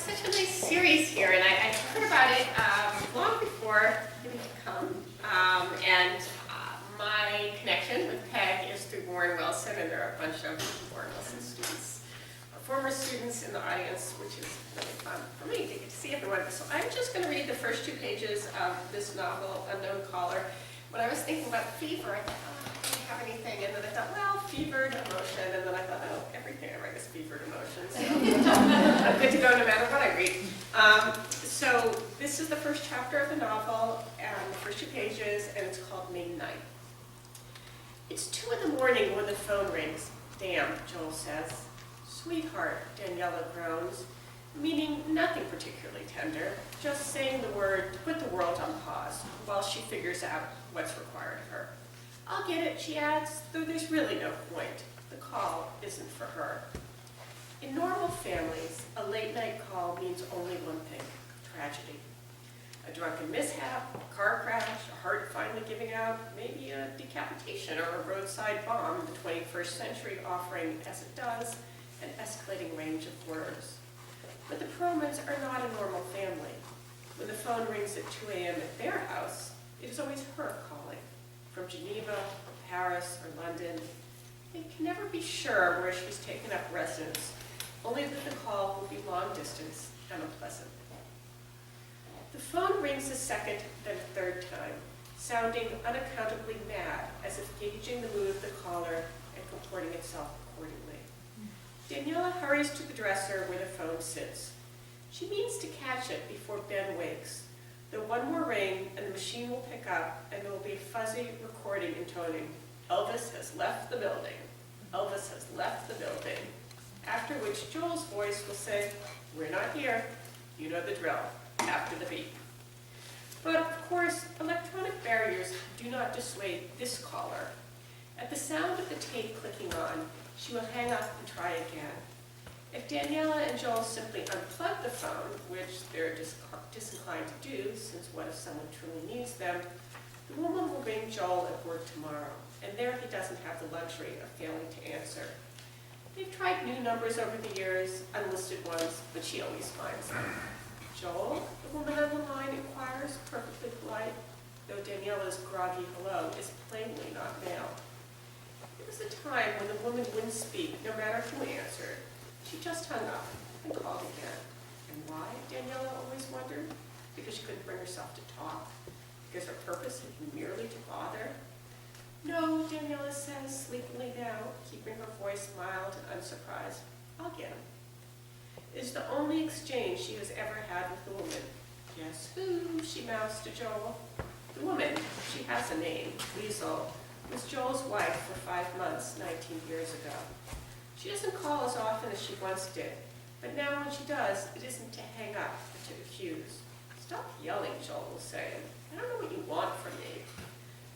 such a nice series here, and I heard about it long before it had come. My connection with Peg is through Warren Wilson, and there are a bunch of Warren Wilson students, former students in the audience, which is really fun for me to get to see everyone. So I'm just going to read the first 2 pages of this novel, Unknown Caller. When I was thinking about fever, I thought, oh, I don't have anything, and then I thought, well, fevered emotion, and then I thought, oh, everything I write is fevered emotion, so I'm good to go no matter what I read. So this is the first chapter of the novel, and the first 2 pages, and it's called May 9th. It's 2 in the morning when the phone rings. Damn, Joel says. Sweetheart, Daniela groans, meaning nothing particularly tender, just saying the word to put the world on pause while she figures out what's required of her. I'll get it, she adds, though there's really no point. The call isn't for her. In normal families, a late-night call means only one thing: tragedy. A drunken mishap, a car crash, a heart finally giving out, maybe a decapitation or a roadside bomb in the 21st century offering, as it does, an escalating range of horrors. But the Perlmans are not a normal family. When the phone rings at 2 a.m. at their house, it is always her calling, from Geneva, or Paris, or London. They can never be sure where she's taken up residence, only that the call will be long distance and unpleasant. The phone rings a second, then a third time, sounding unaccountably mad, as if gauging the mood of the caller and comporting itself accordingly. Daniela hurries to the dresser where the phone sits. She means to catch it before Ben wakes, though one more ring and the machine will pick up and there will be a fuzzy recording intoning, "Elvis has left the building. Elvis has left the building." After which Joel's voice will say, "We're not here. You know the drill," after the beep. But of course, electronic barriers do not dissuade this caller. At the sound of the tape clicking on, she will hang up and try again. If Daniela and Joel simply unplug the phone, which they're disinclined to do, since what if someone truly needs them, the woman will ring Joel at work tomorrow, and there he doesn't have the luxury of failing to answer. They've tried new numbers over the years, unlisted ones, but she always finds them. "Joel?" the woman on the line inquires, perfectly polite, though Daniela's groggy hello is plainly not male. There was a time when the woman wouldn't speak, no matter who answered. She just hung up and called again. And why, Daniela always wondered? Because she couldn't bring herself to talk? Because her purpose had been merely to bother? No, Daniela says, sleepily now, keeping her voice mild and unsurprised. "I'll get him." It is the only exchange she has ever had with the woman. "Guess who?" she mouths to Joel. The woman, she has a name, Liesel, was Joel's wife for 5 months, 19 years ago. She doesn't call as often as she once did, but now when she does, it isn't to hang up, but to accuse. "Stop yelling," Joel will say. "I don't know what you want from me."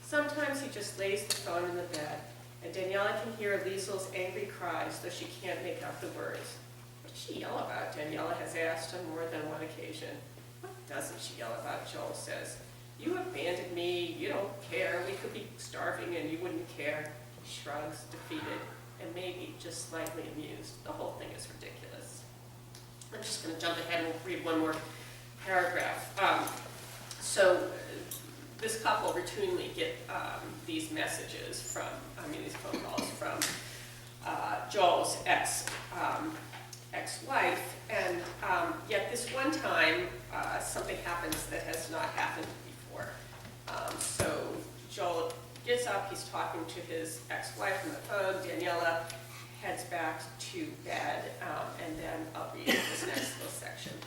Sometimes he just lays the phone in the bed, and Daniela can hear Liesel's angry cries, though she can't make out the words. What does she yell about? Daniela has asked on more than one occasion. What doesn't she yell about? Joel says. "You abandoned me, you don't care, we could be starving and you wouldn't care." He shrugs, defeated, and maybe just slightly amused. The whole thing is ridiculous. I'm just going to jump ahead and read one more paragraph. This couple routinely get these messages from, these phone calls from Joel's ex-wife, and yet this one time something happens that has not happened before. So Joel gets up, he's talking to his ex-wife on the phone. Daniela heads back to bed, and then I'll read this next little section.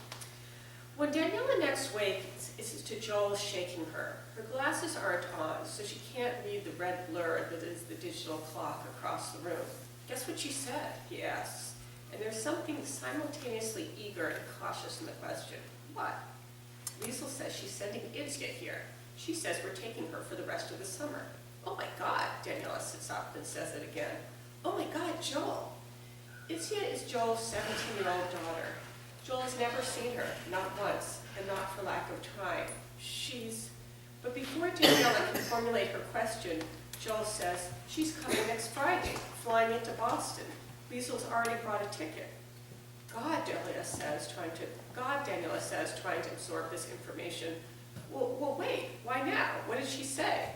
When Daniela next wakes, it's to Joel shaking her. Her glasses aren't on, so she can't read the red blur that is the digital clock across the room. "Guess what she said?" he asks, and there's something simultaneously eager and cautious in the question. "What?" Liesel says she's sending Itzia here. She says we're taking her for the rest of the summer. "Oh my God," Daniela sits up and says it again. "Oh my God, Joel." Itzia is Joel's 17-year-old daughter. Joel has never seen her, not once, and not for lack of trying. But before Daniela can formulate her question, Joel says, "She's coming next Friday, flying into Boston. Liesel's already bought a ticket." Daniela says, trying to absorb this information. Well, wait, why now? What did she say?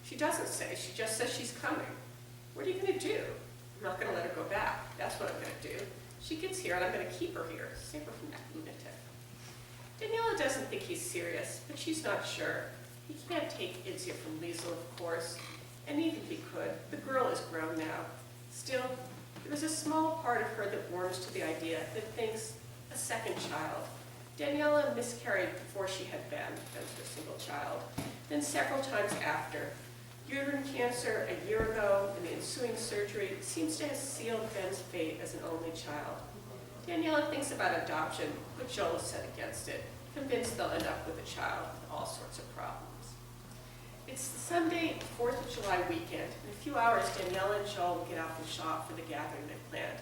She doesn't say, she just says she's coming. What are you gonna do? I'm not gonna let her go back. That's what I'm gonna do. She gets here and I'm gonna keep her here, save her from that lunatic. Daniela doesn't think he's serious, but she's not sure. He can't take Itzia from Liesl, of course, and even if he could, the girl is grown now. Still, there is a small part of her that warms to the idea that thinks a second child. Daniela miscarried before she had been a single child, then several times after. Uterine cancer a year ago and the ensuing surgery seems to have sealed Ben's fate as an only child. Daniela thinks about adoption, but Joel is set against it, convinced they'll end up with a child with all sorts of problems. It's the Sunday, 4th of July weekend. In a few hours, Daniela and Joel will get out and shop for the gathering they planned.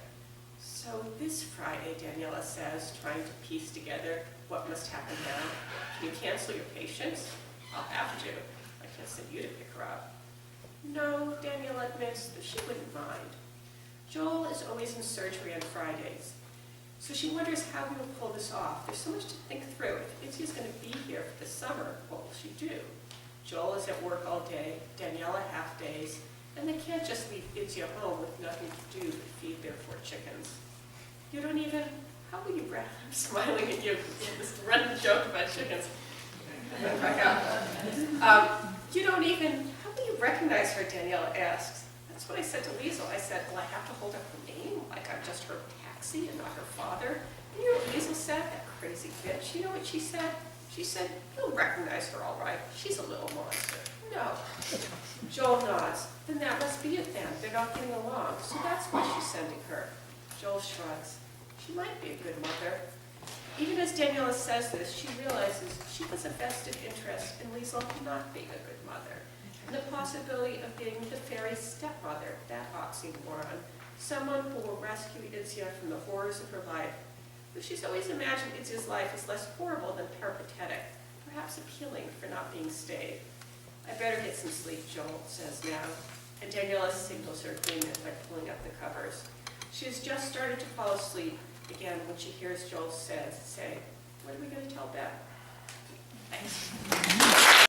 So this Friday, Daniela says, trying to piece together what must happen now. Can you cancel your patients? I'll have to. I can't send you to pick her up. No, Daniela admits that she wouldn't mind. Joel is always in surgery on Fridays, so she wonders how we will pull this off. There's so much to think through. If Itzia's going to be here for the summer, what will she do? Joel is at work all day, Daniela half days, and they can't just leave Itzia home with nothing to do but feed their 4 chickens. You don't even, how will you, I'm smiling at you, this running joke about chickens. You don't even, how will you recognize her, Daniela asks. That's what I said to Liesl. I said, well, I have to hold up her name, like I'm just her taxi and not her father. And you know what Liesl said? That crazy bitch. You know what she said? She said, you'll recognize her all right. She's a little monster. No. Joel nods. Then that must be it then. They're not getting along. So that's why she's sending her. Joel shrugs. She might be a good mother. Even as Daniela says this, she realizes she has a vested interest in Liesl not being a good mother, and the possibility of being the fairy stepmother, that oxymoron, someone who will rescue Itzia from the horrors of her life. But she's always imagined Itzia's life as less horrible than peripatetic, perhaps appealing for not being stayed. I better get some sleep, Joel says now, and Daniela signals her agreement by pulling up the covers. She has just started to fall asleep again when she hears Joel say, what are we going to tell Ben? Thanks.